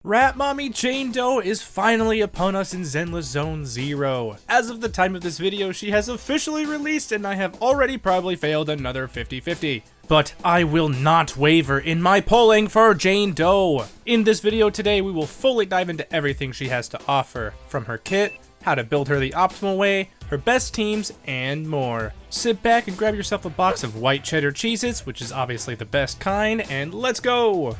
Rat Mommy Jane Doe is finally upon us in Zenless Zone 0. As of the time of this video, she has officially released and I have already probably failed another 50-50. But I will not waver in my polling for Jane Doe. In this video today, we will fully dive into everything she has to offer, from her kit, how to build her the optimal way, her best teams, and more. Sit back and grab yourself a box of white cheddar Cheez-Its, which is obviously the best kind, and let's go!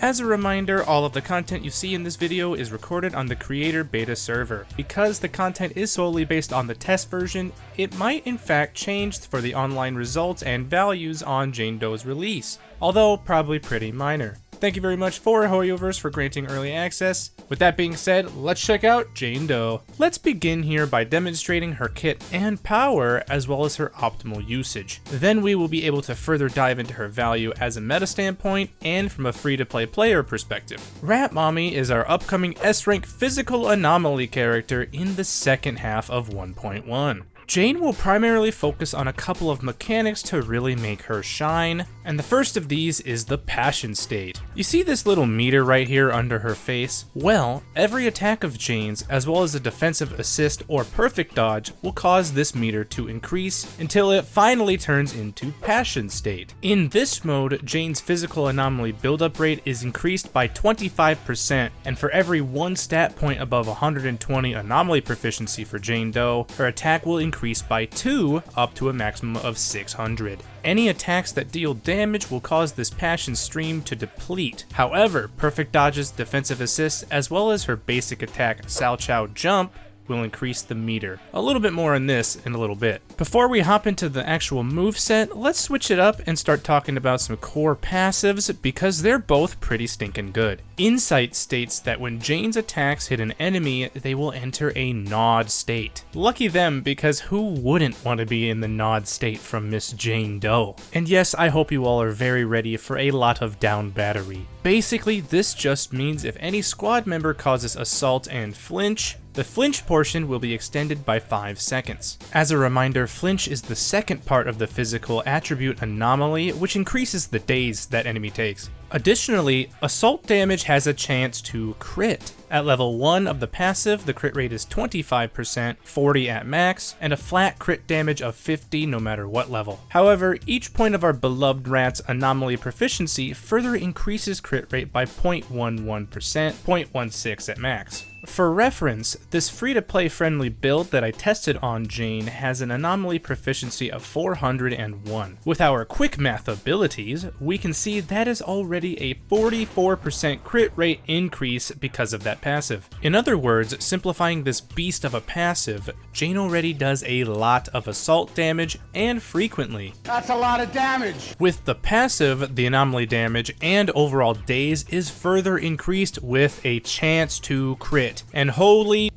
As a reminder, all of the content you see in this video is recorded on the creator beta server. Because the content is solely based on the test version, it might in fact change for the online results and values on Jane Doe's release, although probably pretty minor. Thank you very much for Hoyoverse for granting early access. With that being said, let's check out Jane Doe. Let's begin here by demonstrating her kit and power, as well as her optimal usage. Then we will be able to further dive into her value as a meta standpoint and from a free-to-play player perspective. Rat Mommy is our upcoming S-rank physical anomaly character in the second half of 1.1. Jane will primarily focus on a couple of mechanics to really make her shine, and the first of these is the passion state. You see this little meter right here under her face? Well, every attack of Jane's, as well as a defensive assist or perfect dodge, will cause this meter to increase until it finally turns into passion state. In this mode, Jane's physical anomaly buildup rate is increased by 25%, and for every one stat point above 120 anomaly proficiency for Jane Doe, her attack will increase by 2 up to a maximum of 600. Any attacks that deal damage will cause this passion stream to deplete. However, perfect dodges, defensive assists, as well as her basic attack Sao Chow Jump will increase the meter. A little bit more on this in a little bit. Before we hop into the actual moveset, let's switch it up and start talking about some core passives because they're both pretty stinking good. Insight states that when Jane's attacks hit an enemy, they will enter a nod state. Lucky them, because who wouldn't want to be in the nod state from Miss Jane Doe? And yes, I hope you all are very ready for a lot of down battery. Basically, this just means if any squad member causes assault and flinch, the flinch portion will be extended by 5 seconds. As a reminder, flinch is the second part of the physical attribute anomaly, which increases the daze that enemy takes. Additionally, assault damage has a chance to crit. At level 1 of the passive, the crit rate is 25%, 40 at max, and a flat crit damage of 50 no matter what level. However, each point of our beloved rat's anomaly proficiency further increases crit rate by 0.11%, 0.16 at max. For reference, this free-to-play friendly build that I tested on Jane has an anomaly proficiency of 401. With our quick math abilities, we can see that is already a 44% crit rate increase because of that passive. In other words, simplifying this beast of a passive, Jane already does a lot of assault damage and frequently. That's a lot of damage! With the passive, the anomaly damage and overall daze is further increased with a chance to crit. And holy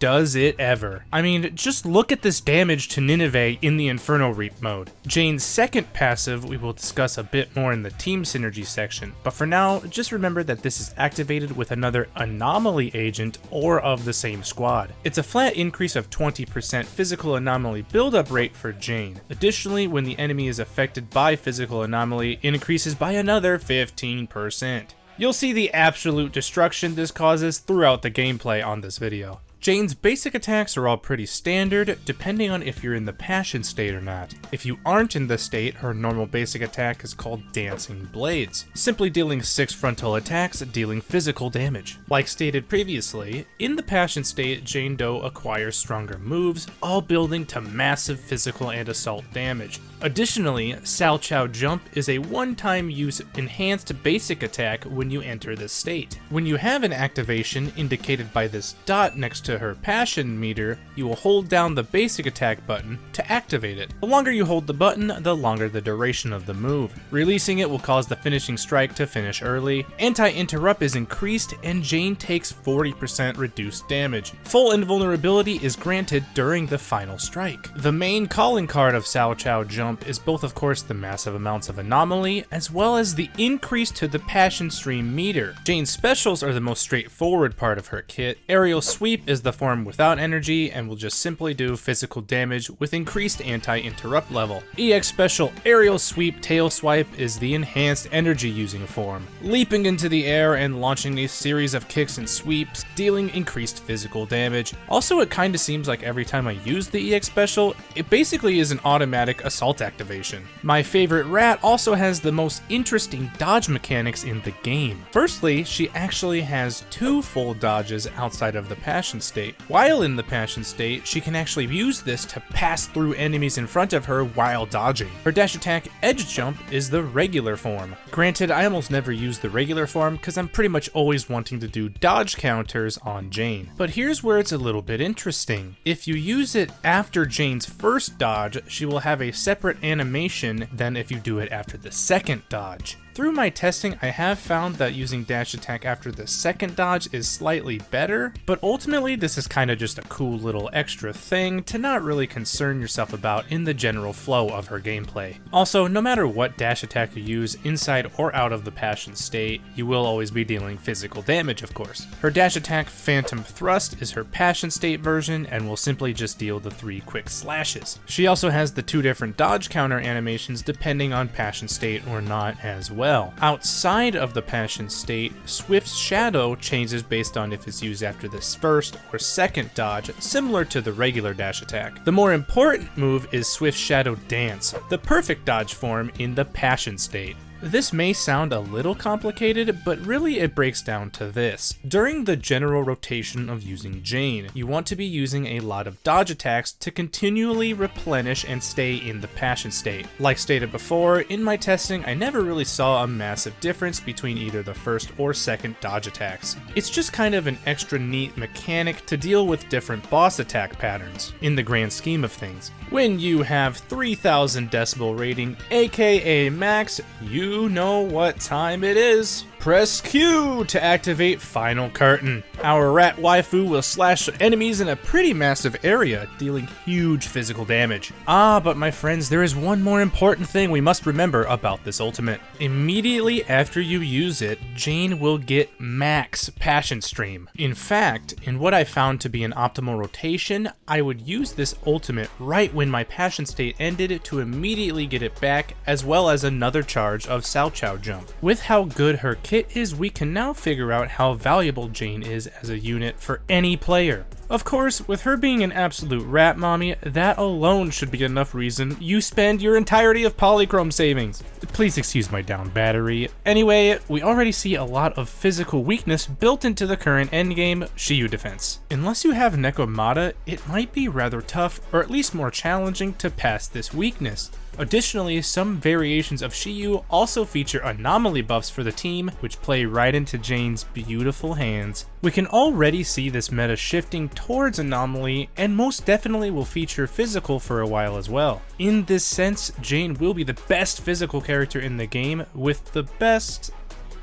does it ever. I mean, just look at this damage to Nineveh in the Inferno Reap mode. Jane's second passive we will discuss a bit more in the team synergy section, but for now, just remember that this is activated with another anomaly agent or of the same squad. It's a flat increase of 20% physical anomaly buildup rate for Jane. Additionally, when the enemy is affected by physical anomaly, it increases by another 15%. You'll see the absolute destruction this causes throughout the gameplay on this video. Jane's basic attacks are all pretty standard, depending on if you're in the passion state or not. If you aren't in this state, her normal basic attack is called Dancing Blades, simply dealing 6 frontal attacks, dealing physical damage. Like stated previously, in the passion state, Jane Doe acquires stronger moves, all building to massive physical and assault damage. Additionally, Sao Chow Jump is a one-time use enhanced basic attack when you enter this state. When you have an activation indicated by this dot next to her passion meter, you will hold down the basic attack button to activate it. The longer you hold the button, the longer the duration of the move. Releasing it will cause the finishing strike to finish early. Anti-interrupt is increased and Jane takes 40% reduced damage. Full invulnerability is granted during the final strike. The main calling card of Sao Chow Jump jump is both of course the massive amounts of anomaly, as well as the increase to the passion stream meter. Jane's specials are the most straightforward part of her kit. Aerial Sweep is the form without energy and will just simply do physical damage with increased anti-interrupt level. EX Special Aerial Sweep Tail Swipe is the enhanced energy using form, leaping into the air and launching a series of kicks and sweeps, dealing increased physical damage. Also, it kinda seems like every time I use the EX Special, it basically is an automatic assault activation. My favorite rat also has the most interesting dodge mechanics in the game. Firstly, she actually has 2 full dodges outside of the passion state. While in the passion state, she can actually use this to pass through enemies in front of her while dodging. Her dash attack Edge Jump is the regular form. Granted, I almost never use the regular form because I'm pretty much always wanting to do dodge counters on Jane. But here's where it's a little bit interesting. If you use it after Jane's first dodge, she will have a separate animation than if you do it after the second dodge. Through my testing, I have found that using dash attack after the second dodge is slightly better, but ultimately this is kind of just a cool little extra thing to not really concern yourself about in the general flow of her gameplay. Also, no matter what dash attack you use, inside or out of the passion state, you will always be dealing physical damage, of course. Her dash attack Phantom Thrust is her passion state version and will simply just deal the 3 quick slashes. She also has the 2 different dodge counter animations depending on passion state or not as well. Outside of the passion state, Swift's Shadow changes based on if it's used after this first or second dodge, similar to the regular dash attack. The more important move is Swift Shadow Dance, the perfect dodge form in the passion state. This may sound a little complicated, but really it breaks down to this. During the general rotation of using Jane, you want to be using a lot of dodge attacks to continually replenish and stay in the passion state. Like stated before, in my testing I never really saw a massive difference between either the first or second dodge attacks. It's just kind of an extra neat mechanic to deal with different boss attack patterns, in the grand scheme of things. When you have 3000 decibel rating, aka max, you know what time it is. Press Q to activate Final Curtain. Our rat waifu will slash enemies in a pretty massive area, dealing huge physical damage. But my friends, there is one more important thing we must remember about this ultimate. Immediately after you use it, Jane will get max passion stream. In fact, in what I found to be an optimal rotation, I would use this ultimate right when my passion state ended to immediately get it back, as well as another charge of Sao Chow Jump. With how good her kit is, we can now figure out how valuable Jane is as a unit for any player. Of course, with her being an absolute rat mommy, that alone should be enough reason you spend your entirety of polychrome savings. Please excuse my down battery. Anyway, we already see a lot of physical weakness built into the current endgame Shiyu defense. Unless you have Nekomata, it might be rather tough, or at least more challenging, to pass this weakness. Additionally, some variations of Shiyu also feature anomaly buffs for the team, which play right into Jane's beautiful hands. We can already see this meta shifting towards anomaly, and most definitely will feature physical for a while as well. In this sense, Jane will be the best physical character in the game, with the best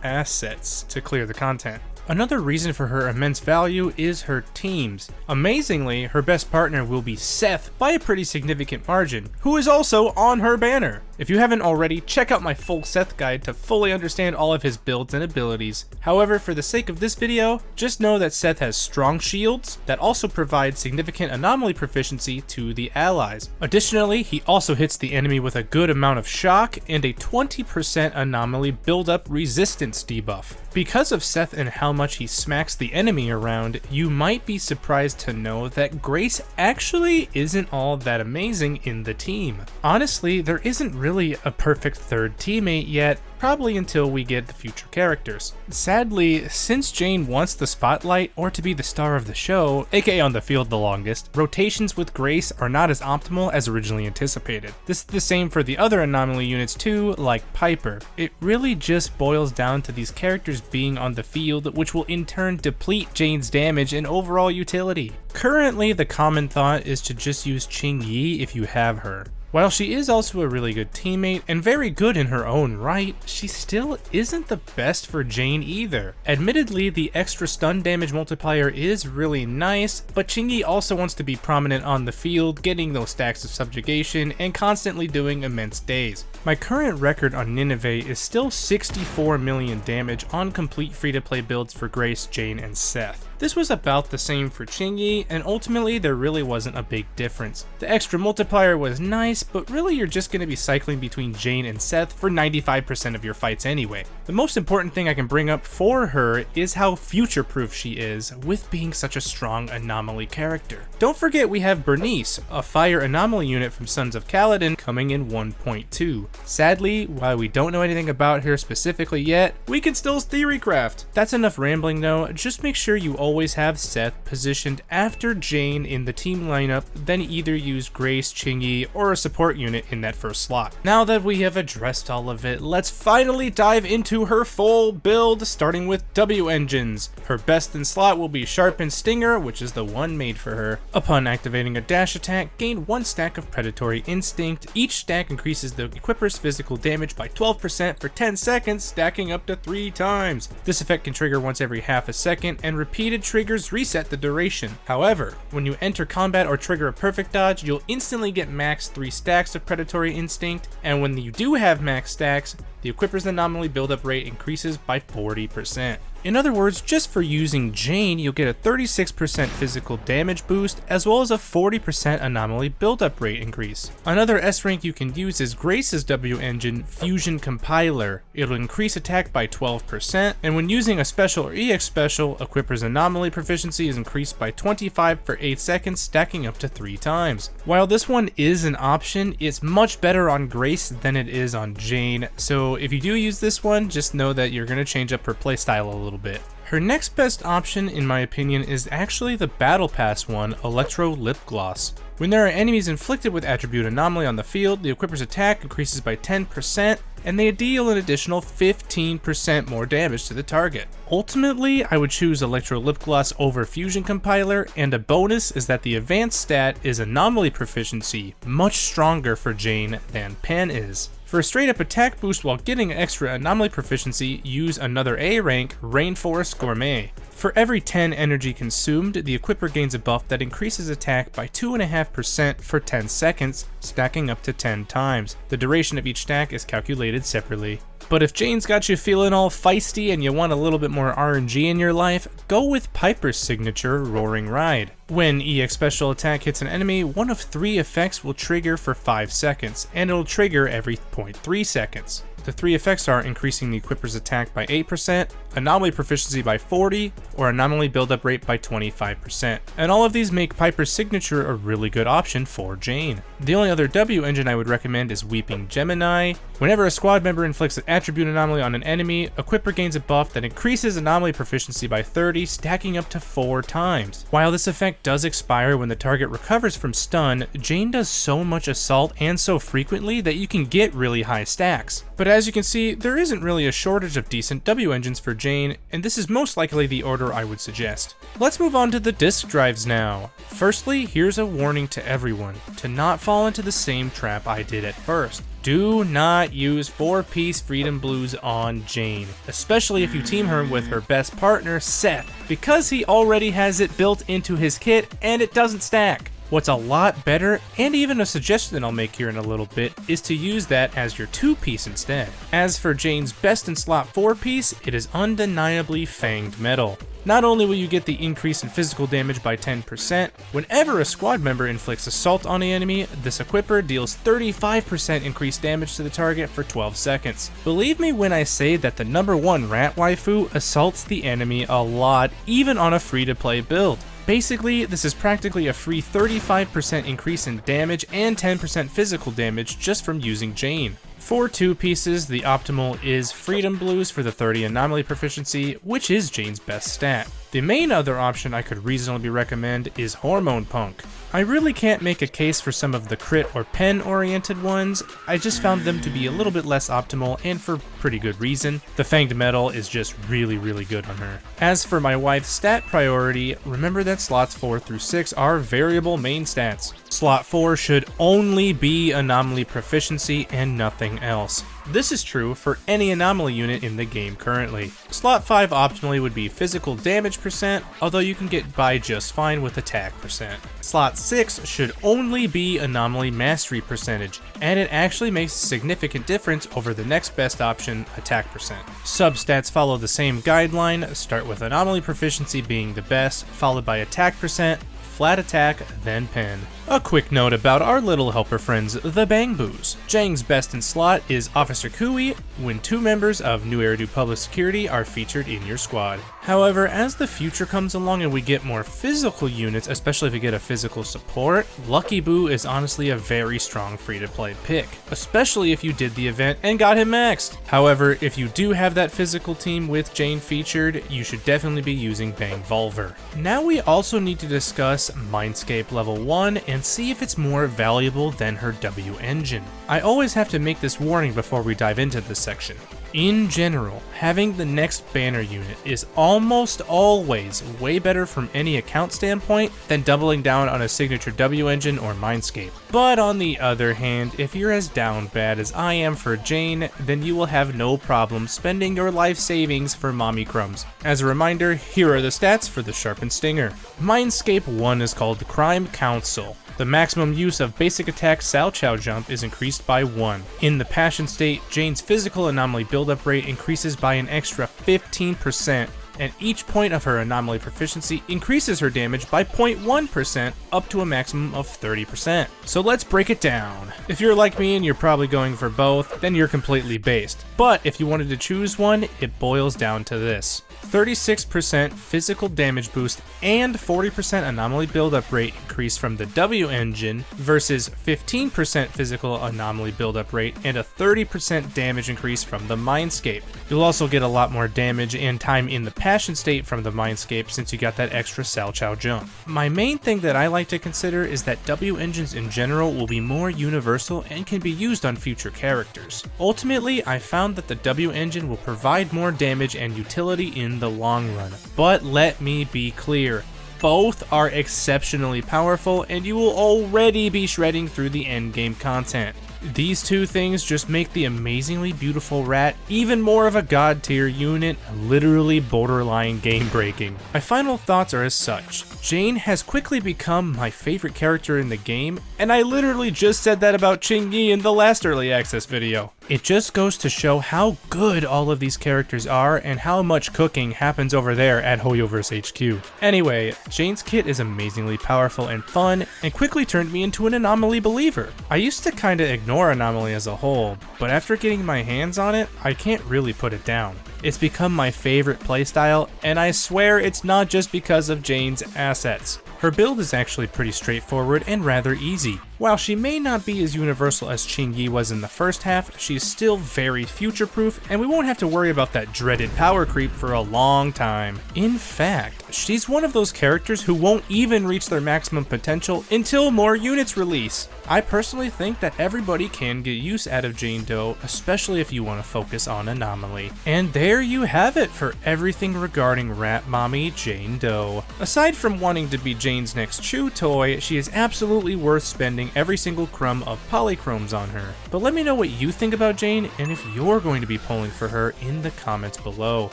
assets to clear the content. Another reason for her immense value is her teams. Amazingly, her best partner will be Seth by a pretty significant margin, who is also on her banner. If you haven't already, check out my full Seth guide to fully understand all of his builds and abilities. However, for the sake of this video, just know that Seth has strong shields that also provide significant anomaly proficiency to the allies. Additionally, he also hits the enemy with a good amount of shock and a 20% anomaly build-up resistance debuff. Because of Seth and how much he smacks the enemy around, you might be surprised to know that Grace actually isn't all that amazing in the team. Honestly, there isn't really a perfect third teammate yet, probably until we get the future characters. Sadly, since Jane wants the spotlight or to be the star of the show, aka on the field the longest, rotations with Grace are not as optimal as originally anticipated. This is the same for the other anomaly units too, like Piper. It really just boils down to these characters being on the field, which will in turn deplete Jane's damage and overall utility. Currently, the common thought is to just use Ching Yi if you have her. While she is also a really good teammate and very good in her own right, she still isn't the best for Jane either. Admittedly, the extra stun damage multiplier is really nice, but Chingy also wants to be prominent on the field, getting those stacks of subjugation and constantly doing immense days. My current record on Nineveh is still 64 million damage on complete free-to-play builds for Grace, Jane, and Seth. This was about the same for Chingy, and ultimately there really wasn't a big difference. The extra multiplier was nice, but really you're just going to be cycling between Jane and Seth for 95% of your fights anyway. The most important thing I can bring up for her is how future-proof she is with being such a strong anomaly character. Don't forget we have Bernice, a fire anomaly unit from Sons of Kaladin, coming in 1.2. Sadly, while we don't know anything about her specifically yet, we can still theorycraft. That's enough rambling though, just make sure you always have Seth positioned after Jane in the team lineup, then either use Grace, Chingy, or a support unit in that first slot. Now that we have addressed all of it, let's finally dive into her full build, starting with W engines. Her best in slot will be Sharpened Stinger, which is the one made for her. Upon activating a dash attack, gain 1 stack of Predatory Instinct. Each stack increases the equipper's physical damage by 12% for 10 seconds, stacking up to 3 times. This effect can trigger once every half a second, and repeated triggers reset the duration. However, when you enter combat or trigger a perfect dodge, you'll instantly get max 3 stacks of Predatory Instinct, and when you do have max stacks, the equipper's anomaly buildup rate increases by 40%. In other words, just for using Jane, you'll get a 36% physical damage boost, as well as a 40% anomaly buildup rate increase. Another S rank you can use is Grace's W engine, Fusion Compiler. It'll increase attack by 12%, and when using a special or EX special, equipper's anomaly proficiency is increased by 25 for 8 seconds, stacking up to 3 times. While this one is an option, it's much better on Grace than it is on Jane, so if you do use this one, just know that you're going to change up her playstyle a little bit. Her next best option, in my opinion, is actually the Battle Pass one, Electro Lip Gloss. When there are enemies inflicted with Attribute Anomaly on the field, the equipper's attack increases by 10%, and they deal an additional 15% more damage to the target. Ultimately, I would choose Electro Lip Gloss over Fusion Compiler, and a bonus is that the advanced stat is Anomaly Proficiency, much stronger for Jane than Pen is. For a straight up attack boost while getting extra anomaly proficiency, use another A rank, Rainforest Gourmet. For every 10 energy consumed, the equipper gains a buff that increases attack by 2.5% for 10 seconds, stacking up to 10 times. The duration of each stack is calculated separately. But if Jane's got you feeling all feisty and you want a little bit more RNG in your life, go with Piper's signature, Roaring Ride. When EX special attack hits an enemy, one of 3 effects will trigger for 5 seconds, and it'll trigger every 0.3 seconds. The 3 effects are increasing the equipper's attack by 8%, anomaly proficiency by 40%, or anomaly buildup rate by 25%. And all of these make Piper's signature a really good option for Jane. The only other W engine I would recommend is Weeping Gemini. Whenever a squad member inflicts an attribute anomaly on an enemy, equipper gains a buff that increases anomaly proficiency by 30, stacking up to 4 times. While this effect does expire when the target recovers from stun, Jane does so much assault and so frequently that you can get really high stacks. But as you can see, there isn't really a shortage of decent W engines for Jane, and this is most likely the order I would suggest. Let's move on to the disk drives now. Firstly, here's a warning to everyone, to not fall into the same trap I did at first. Do not use 4-piece Freedom Blues on Jane, especially if you team her with her best partner, Seth, because he already has it built into his kit and it doesn't stack. What's a lot better, and even a suggestion I'll make here in a little bit, is to use that as your 2-piece instead. As for Jane's best in slot 4-piece, it is undeniably Fanged Metal. Not only will you get the increase in physical damage by 10%, whenever a squad member inflicts assault on the enemy, this equipper deals 35% increased damage to the target for 12 seconds. Believe me when I say that the #1 rat waifu assaults the enemy a lot, even on a free-to-play build. Basically, this is practically a free 35% increase in damage and 10% physical damage just from using Jane. For 2 pieces, the optimal is Freedom Blues for the 30 anomaly proficiency, which is Jane's best stat. The main other option I could reasonably recommend is Hormone Punk. I really can't make a case for some of the crit or pen oriented ones, I just found them to be a little bit less optimal and for pretty good reason. The Fanged Metal is just really good on her. As for my wife's stat priority, remember that slots 4 through 6 are variable main stats. Slot 4 should only be anomaly proficiency and nothing else. This is true for any anomaly unit in the game currently. Slot 5 optimally would be physical damage percent, although you can get by just fine with attack percent. Slot 6 should only be anomaly mastery percentage, and it actually makes a significant difference over the next best option, attack percent. Substats follow the same guideline, start with anomaly proficiency being the best, followed by attack percent, flat attack, then pen. A quick note about our little helper friends, the Bangboos. Jang's best in slot is Officer Kui when 2 members of New Eridu Public Security are featured in your squad. However, as the future comes along and we get more physical units, especially if we get a physical support, Lucky Boo is honestly a very strong free-to-play pick, especially if you did the event and got him maxed. However, if you do have that physical team with Jane featured, you should definitely be using Bangvolver. Now we also need to discuss Mindscape level 1 and see if it's more valuable than her W engine. I always have to make this warning before we dive into this section. In general, having the next banner unit is almost always way better from any account standpoint than doubling down on a signature W engine or Mindscape. But on the other hand, if you're as down bad as I am for Jane, then you will have no problem spending your life savings for mommy crumbs. As a reminder, here are the stats for the Sharpened Stinger. Mindscape 1 is called Crime Council. The maximum use of basic attack Sao Chow jump is increased by 1. In the Passion state, Jane's physical anomaly buildup rate increases by an extra 15%, and each point of her anomaly proficiency increases her damage by 0.1% up to a maximum of 30%. So let's break it down. If you're like me and you're probably going for both, then you're completely based. But if you wanted to choose one, it boils down to this. 36% physical damage boost and 40% anomaly buildup rate increase from the W engine versus 15% physical anomaly buildup rate and a 30% damage increase from the Mindscape. You'll also get a lot more damage and time in the Passion state from the Mindscape since you got that extra Sao Chow jump. My main thing that I like to consider is that W engines in general will be more universal and can be used on future characters. Ultimately, I found that the W engine will provide more damage and utility in the long run. But let me be clear, both are exceptionally powerful and you will already be shredding through the endgame content. These two things just make the amazingly beautiful rat even more of a god tier unit, literally borderline game breaking. My final thoughts are as such. Jane has quickly become my favorite character in the game, and I literally just said that about Qingyi in the last early access video. It just goes to show how good all of these characters are and how much cooking happens over there at Hoyoverse HQ. Anyway, Jane's kit is amazingly powerful and fun, and quickly turned me into an Anomaly believer. I used to kinda ignore Anomaly as a whole, but after getting my hands on it, I can't really put it down. It's become my favorite playstyle, and I swear it's not just because of Jane's assets. Her build is actually pretty straightforward and rather easy. While she may not be as universal as Qingyi was in the first half, she's still very future-proof, and we won't have to worry about that dreaded power creep for a long time. In fact, she's one of those characters who won't even reach their maximum potential until more units release. I personally think that everybody can get use out of Jane Doe, especially if you want to focus on Anomaly. And there you have it for everything regarding Rat Mommy Jane Doe. Aside from wanting to be Jane's next chew toy, she is absolutely worth spending every single crumb of polychromes on her. But let me know what you think about Jane and if you're going to be pulling for her in the comments below.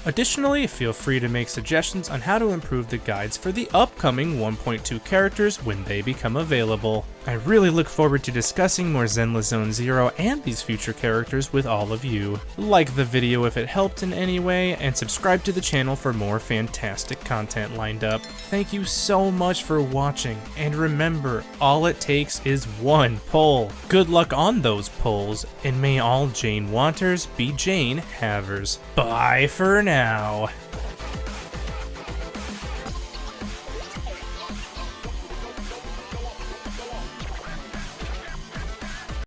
Additionally, feel free to make suggestions on how to improve the guides for the upcoming 1.2 characters when they become available. I really look forward to discussing more Zenless Zone Zero and these future characters with all of you. Like the video if it helped in any way, and subscribe to the channel for more fantastic content lined up. Thank you so much for watching, and remember, all it takes is one pull. Good luck on those pulls, and may all Jane wanters be Jane havers. Bye for now.